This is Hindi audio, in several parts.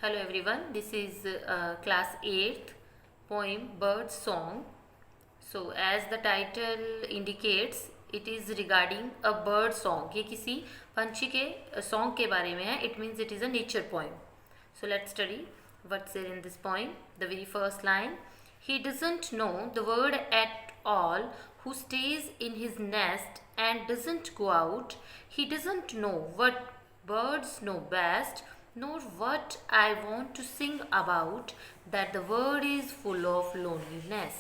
Hello everyone, this is class 8th poem Bird Song. So as the title indicates, it is regarding a bird song. ये किसी पंछी के song के बारे में है. It means it is a nature poem. So let's study what's there in this poem. The very first line: he doesn't know the word at all, who stays in his nest and doesn't go out. He doesn't know what birds know best, nor what I want to sing about, that the world is full of loneliness.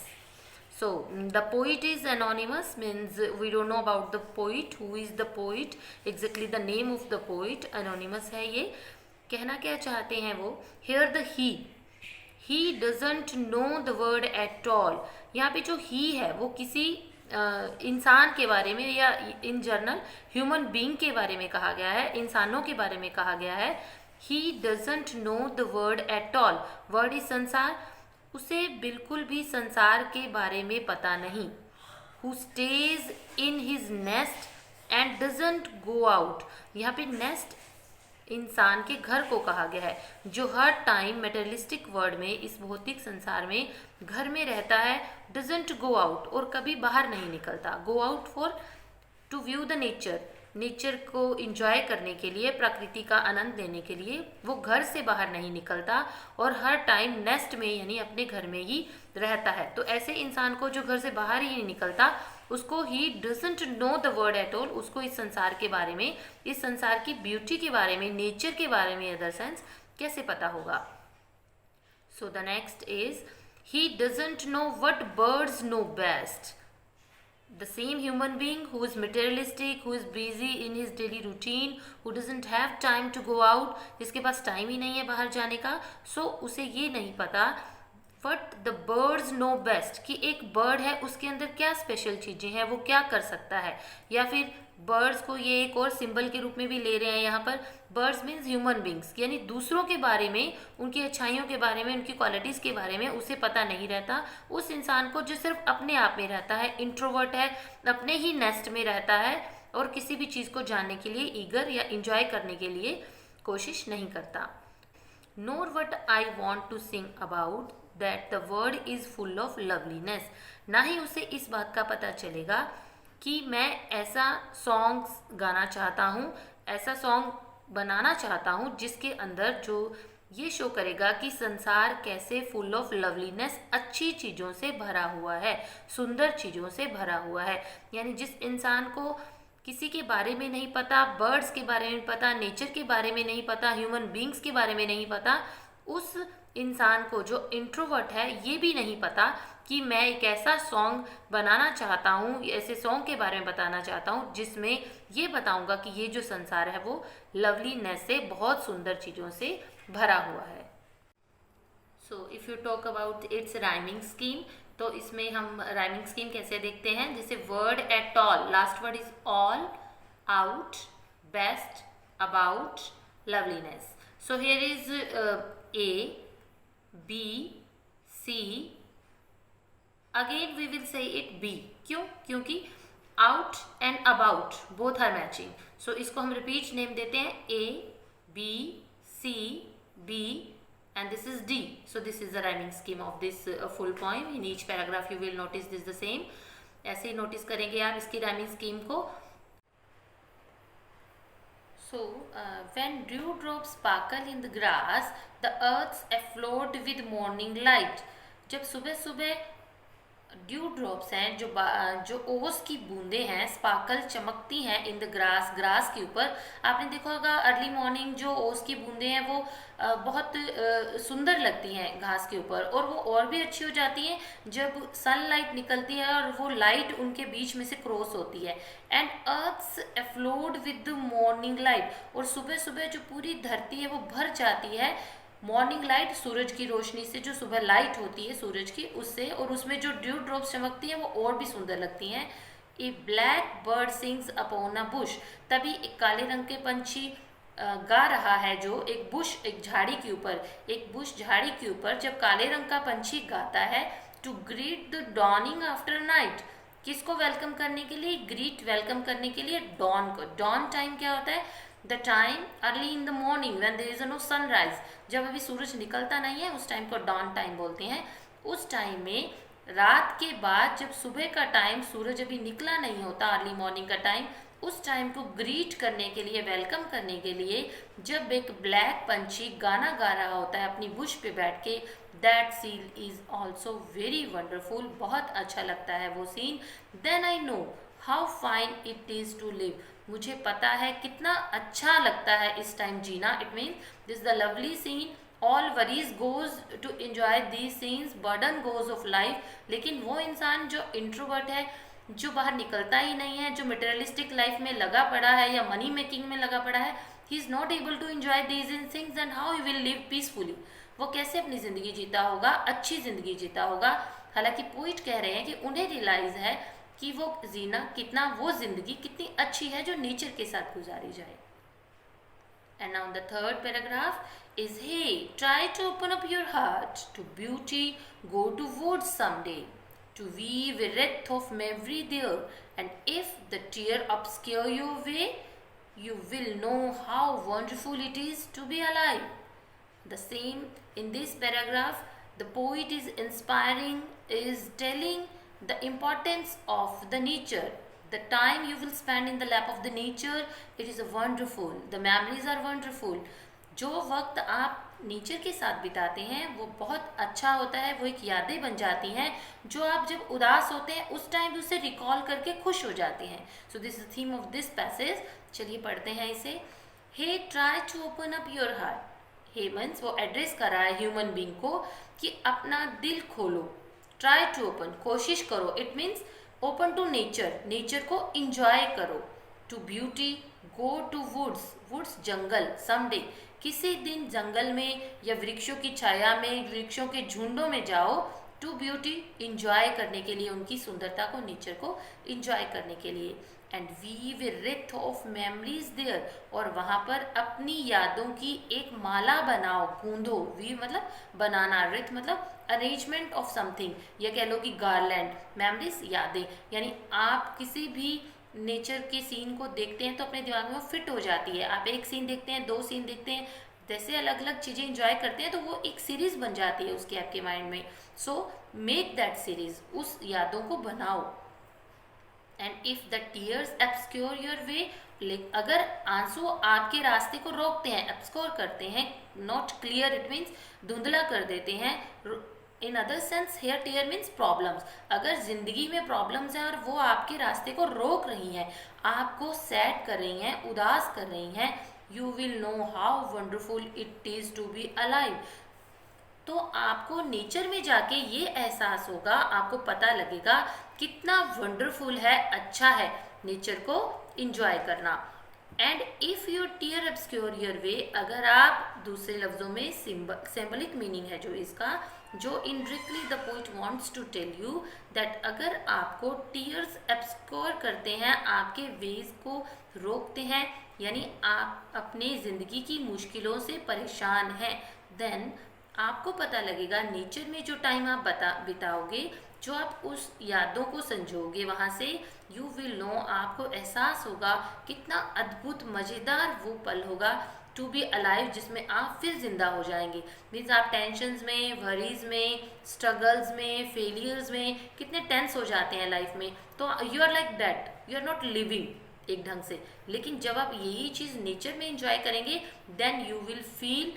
So the poet is anonymous, means we don't know about the poet, who is the poet, exactly the name of the poet, anonymous है ये. कहना क्या चाहते हैं वो? Here the he doesn't know the word at all. यहाँ पे जो he है वो किसी इंसान के बारे में या इन जनरल ह्यूमन बीइंग के बारे में कहा गया है, इंसानों के बारे में कहा गया है. He doesn't know the word at all. Word is संसार, उसे बिल्कुल भी संसार के बारे में पता नहीं. Who stays in his nest and doesn't go out. यहाँ पे नेस्ट इंसान के घर को कहा गया है, जो हर टाइम मेटेरियलिस्टिक वर्ल्ड में, इस भौतिक संसार में घर में रहता है. डजंट गो आउट, और कभी बाहर नहीं निकलता. Go out for to view the nature, nature को इंजॉय करने के लिए, प्रकृति का आनंद लेने के लिए वो घर से बाहर नहीं निकलता और हर टाइम नेस्ट में यानी अपने घर में ही रहता है. तो ऐसे इंसान को जो घर से बाहर ही नहीं निकलता, उसको ही doesn't know the word at all, उसको इस संसार के बारे में, इस संसार की ब्यूटी के बारे में, नेचर के बारे में अदर सेंस कैसे पता होगा. So the next is he doesn't know what birds know best. The same human being who is materialistic, who is busy in his daily routine, who doesn't have time to go out, जिसके पास टाइम ही नहीं है बाहर जाने का, so उसे ये नहीं पता what the birds know best, कि एक बर्ड है उसके अंदर क्या स्पेशल चीज़ें हैं, वो क्या कर सकता है. या फिर बर्ड्स को ये एक और सिंबल के रूप में भी ले रहे हैं यहाँ पर. बर्ड्स मीन्स ह्यूमन बींग्स, यानी दूसरों के बारे में, उनकी अच्छाइयों के बारे में, उनकी क्वालिटीज़ के बारे में उसे पता नहीं रहता. उस इंसान को जो सिर्फ अपने आप में रहता है, इंट्रोवर्ट है, अपने ही नेस्ट में रहता है और किसी भी चीज़ को जानने के लिए ईगर या इंजॉय करने के लिए कोशिश नहीं करता. Nor what I want to sing about that the world is full of loveliness. ना ही उसे इस बात का पता चलेगा कि मैं ऐसा सॉन्ग्स गाना चाहता हूँ, ऐसा सॉन्ग बनाना चाहता हूँ जिसके अंदर जो ये शो करेगा कि संसार कैसे फुल ऑफ लवलीनेस, अच्छी चीज़ों से भरा हुआ है, सुंदर चीज़ों से भरा हुआ है. यानी जिस इंसान को किसी के बारे में नहीं पता, बर्ड्स के बारे में पता, नेचर के बारे में नहीं पता, ह्यूमन बींग्स के बारे में नहीं पता, उस इंसान को जो इंट्रोवर्ट है ये भी नहीं पता कि मैं एक ऐसा सॉन्ग बनाना चाहता हूँ, ऐसे सॉन्ग के बारे में बताना चाहता हूँ जिसमें ये बताऊँगा कि ये जो संसार है वो लवलीनेस से, बहुत सुंदर चीज़ों से भरा हुआ है. So if you talk about it's rhyming scheme, तो इसमें हम राइमिंग स्कीम कैसे देखते हैं. जैसे word at all, last word is all, out, best, about, loveliness. So here is A, B, C. Again we will say it B. क्यों? क्योंकि out and about both are matching. So इसको हम repeat नेम देते हैं A, B, C, B and this is D. So this is the rhyming scheme of this full poem. In each paragraph you will notice this the same. ऐसे ही notice करेंगे आप इसकी rhyming scheme को. So, when dewdrops sparkle in the grass, the earth's afloat with morning light. जब सुबह सुबह ड्यू ड्रॉप्स हैं, जो ओस की बूंदें हैं, स्पार्कल चमकती हैं इन द ग्रास के ऊपर. आपने देखा होगा अर्ली मॉर्निंग जो ओस की बूंदें हैं वो बहुत सुंदर लगती हैं घास के ऊपर, और वो और भी अच्छी हो जाती हैं जब सनलाइट निकलती है और वो लाइट उनके बीच में से क्रॉस होती है. And earth's aflood with the morning light, और सुबह सुबह जो पूरी धरती है वो भर जाती है मॉर्निंग लाइट, सूरज की रोशनी से, जो सुबह लाइट होती है सूरज की उससे, और उसमें जो ड्यू ड्रॉप्स चमकती हैं वो और भी सुंदर लगती हैं. A black bird sings upon a bush. तभी एक काले रंग के पंछी गा रहा है, जो एक बुश, एक झाड़ी के ऊपर, एक बुश झाड़ी के ऊपर जब काले रंग का पंछी गाता है, to greet the dawning after night. किसको वेलकम करने के लिए? ग्रीट, वेलकम करने के लिए डॉन को. डॉन टाइम क्या होता है? The time early in the morning when there is no sunrise, जब अभी सूरज निकलता नहीं है उस टाइम को डॉन टाइम बोलते हैं। उस टाइम में रात के बाद जब सुबह का टाइम सूरज अभी निकला नहीं होता, अर्ली मॉर्निंग का टाइम, उस टाइम को ग्रीट करने के लिए, वेलकम करने के लिए, जब एक ब्लैक पंछी गाना गा रहा होता है अपनी बुश पे बैठ के, that scene is also very wonderful, बहुत अच्छा लगता है वो scene. Then I know how fine it is to live, मुझे पता है कितना अच्छा लगता है इस टाइम जीना। It means this the lovely scene, all worries goes to enjoy these scenes, burden goes off life. लेकिन वो इंसान जो इंट्रोवर्ट है, जो बाहर निकलता ही नहीं है, जो मटेरियलिस्टिक लाइफ में लगा पड़ा है या मनी मेकिंग में लगा पड़ा है, he is not able to enjoy these in things and how he will live peacefully, वो कैसे अपनी जिंदगी जीता होगा, अच्छी जिंदगी जीता होगा। हालांकि पोइट कह रहे हैं कि उन्हें रियलाइज है कि वो जीना कितना, वो जिंदगी कितनी अच्छी है जो नेचर के साथ गुजारी जाए। And now the third paragraph is, hey, try to open up your heart to beauty, go to woods someday, to weave a wreath of memory there, and if the tear obscure your way, you will know how wonderful it is to be alive. The same in this paragraph, the poet is inspiring, is telling the importance of the nature. The time you will spend in the lap of the nature, it is wonderful. The memories are wonderful. जो वक्त आप नेचर के साथ बिताते हैं वो बहुत अच्छा होता है, वो एक यादें बन जाती हैं जो आप जब उदास होते हैं उस टाइम उसे रिकॉल करके खुश हो जाते हैं। So this is theme of this passage. चलिए पढ़ते हैं इसे। He try to open up your heart, he means वो एड्रेस कर रहा है ह्यूमन बींग को कि अपना दिल खोलो। ट्राई टू ओपन, कोशिश करो। It means open to nature, nature को इंजॉय करो। To beauty, go to woods, woods जंगल, समडे, किसी दिन जंगल में या वृक्षों की छाया में, वृक्षों के झुंडों में जाओ। टू ब्यूटी, इंजॉय करने के लिए, उनकी सुंदरता को, नेचर को इंजॉय करने के लिए। And weave a wreath of memories there, और वहाँ पर अपनी यादों की एक माला बनाओ, गूंदो। वीव मतलब बनाना, रिथ मतलब अरेंजमेंट ऑफ समथिंग, या कह लो कि गार्लैंड। मेमोरीज यादें, यानी आप किसी भी नेचर के सीन को देखते हैं तो अपने दिमाग में वो फिट हो जाती है। आप एक सीन देखते हैं, दो सीन देखते हैं, जैसे अलग अलग चीज़ें इंजॉय करते हैं तो वो एक सीरीज बन जाती है उसकी आपके माइंड में। सो मेक दैट सीरीज, उस यादों को बनाओ। And if the tears obscure your way, अगर आंसू आपके रास्ते को रोकते हैं, obscure करते हैं, नॉट क्लियर, इट मीन्स धुंधला कर देते हैं। In other sense here tear means problems, अगर जिंदगी में प्रॉब्लम्स हैं और वो आपके रास्ते को रोक रही हैं, आपको सैड कर रही हैं, उदास कर रही हैं, you will know how wonderful it is to be alive. तो आपको नेचर में जाके ये एहसास होगा, आपको पता लगेगा कितना वंडरफुल है, अच्छा है नेचर को इंजॉय करना। And if your tear obscure your way, अगर आप, दूसरे लफ्ज़ों में सिंबलिक मीनिंग है जो इसका, जो indirectly the poet wants to tell you that अगर आपको टीयर्स obscure करते हैं, आपके वेज को रोकते हैं, यानी आप अपने ज़िंदगी की मुश्किलों से परेशान हैं, देन आपको पता लगेगा नेचर में जो टाइम आप बिताओगे, जो आप उस यादों को संजोगे वहाँ से, यू विल नो, आपको एहसास होगा कितना अद्भुत मज़ेदार वो पल होगा टू बी अलाइव, जिसमें आप फिर जिंदा हो जाएंगे। मीन्स आप टेंशन्स में, वरीज में, स्ट्रगल्स में, फेलियर्स में कितने टेंस हो जाते हैं लाइफ में, तो you are like that, you are not living एक ढंग से। लेकिन जब आप यही चीज़ नेचर में इंजॉय करेंगे, then you will feel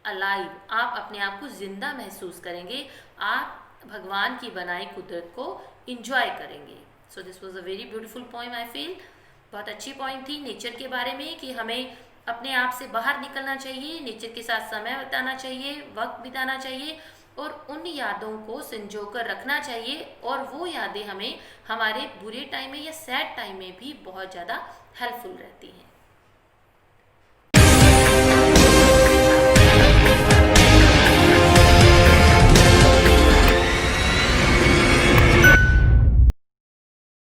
alive, आप अपने आप को जिंदा महसूस करेंगे, आप भगवान की बनाई कुदरत को इंजॉय करेंगे। So this was a very beautiful point, I feel. बहुत अच्छी पॉइंट थी नेचर के बारे में कि हमें अपने आप से बाहर निकलना चाहिए, नेचर के साथ समय बिताना चाहिए, वक्त बिताना चाहिए, और उन यादों को संजो कर रखना चाहिए, और वो यादें हमें हमारे बुरे टाइम में या सैड टाइम में भी बहुत ज़्यादा हेल्पफुल रहती हैं।